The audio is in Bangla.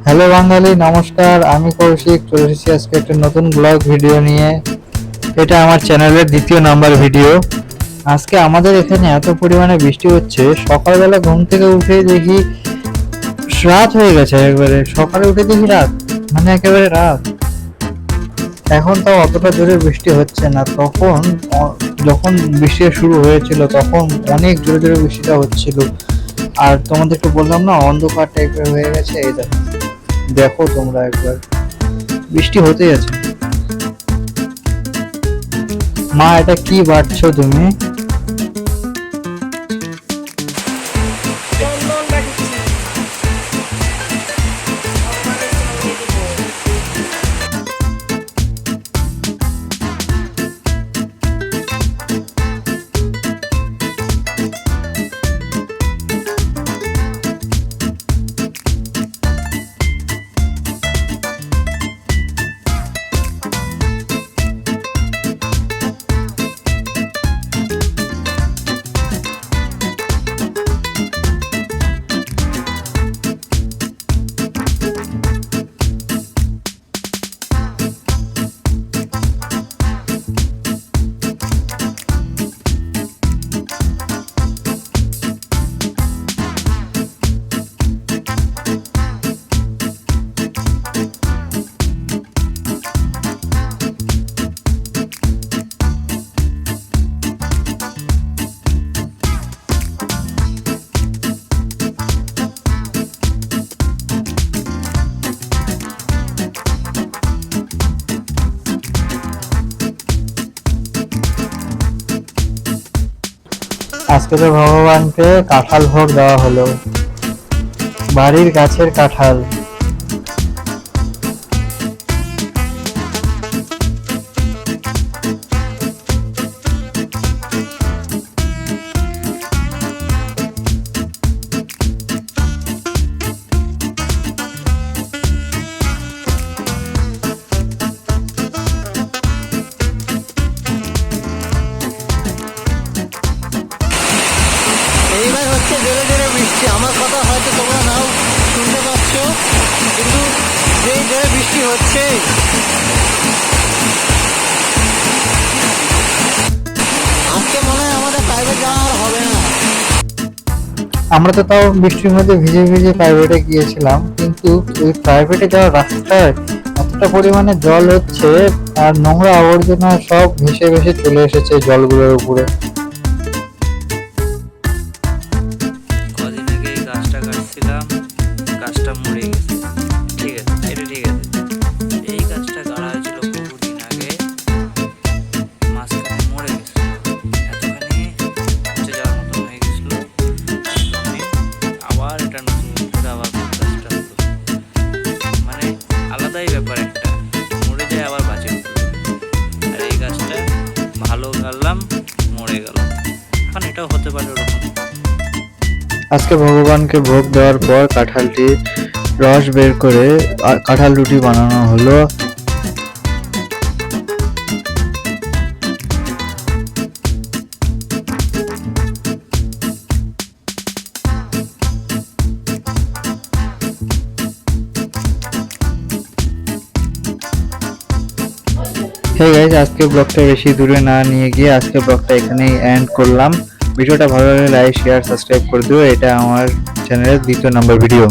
হ্যালো বাঙালি, নমস্কার। আমি কৌশিক চলে এসেছি আজকে একটা নতুন ব্লগ ভিডিও নিয়ে। এটা আমার চ্যানেলের দ্বিতীয় নাম্বার ভিডিও। আজকে আমাদের এখানে এত পরিমাণে বৃষ্টি হচ্ছে, সকালবেলা ঘুম থেকে উঠেই দেখি রাত হয়ে গেছে। একবারে সকালে উঠে দেখি রাত, মানে একেবারে রাত। এখন তাও অতটা জোরে বৃষ্টি হচ্ছে না, তখন যখন বৃষ্টি শুরু হয়েছিল তখন অনেক জোরে জোরে বৃষ্টিটা হচ্ছিল। আর তোমাদেরকে বললাম না, অন্ধকার টাইপের হয়ে গেছে। এই দেখো, দেখো তোমরা একবার, বৃষ্টি হতেই আছে। মা, এটা কি বাটছো তুমি? আজকে তো ভগবানকে কাঁঠাল ভোগ দেওয়া হলো, বাড়ির গাছের কাঁঠাল। এইবার হচ্ছে জোরে জোরে বৃষ্টি। আমার কথা হয়তো তোমরা নাও শুনতে পাচ্ছ, কিন্তু যেই জোরে বৃষ্টি হচ্ছে, আজকে মনে হয় আমাদের প্রাইভেট যাওয়া আর হবে না। আমরা তো তাও বৃষ্টির মধ্যে ভিজে ভিজে প্রাইভেটে গিয়েছিলাম, কিন্তু ওই প্রাইভেটে যাওয়ার রাস্তায় এতটা পরিমাণে জল হচ্ছে, আর নোংরা আবর্জনা সব ভেসে ভেসে চলে এসেছে জলগুলোর উপরে। কদিন আগে এই গাছটা কাটছিলাম, গাছটা মরে গেছে। ঠিক আছে, এটা ঠিক আছে। এই গাছটা গাড়া হয়েছিল বহুদিন আগে, মাঝখানে মরে গেছে, এতখানি পচে যাওয়ার মতন হয়ে গেছিল। আবার এটা নতুন করে আবার গাছটা হতো, মানে আলাদাই ব্যাপার একটা, মরে যায় আবার বাঁচে। আর এই গাছটা ভালো গাড়লাম, মরে গেল। এখন এটাও হতে পারে ওরকম। আজকে ভগবানকে ভোগ দেওয়ার পর কাঁঠালটির রস বের করে কাঁঠাল রুটি বানানো হলো। হে গাইস, আজকে ব্লগটা বেশি দূরে না নিয়ে গিয়ে আজকে ব্লগটা এখানেই এন্ড করলাম। ভিডিওটা ভালো লাগলে লাইক, শেয়ার, সাবস্ক্রাইব করে দিও। এটা আমার চ্যানেলের দ্বিতীয় নাম্বার ভিডিও।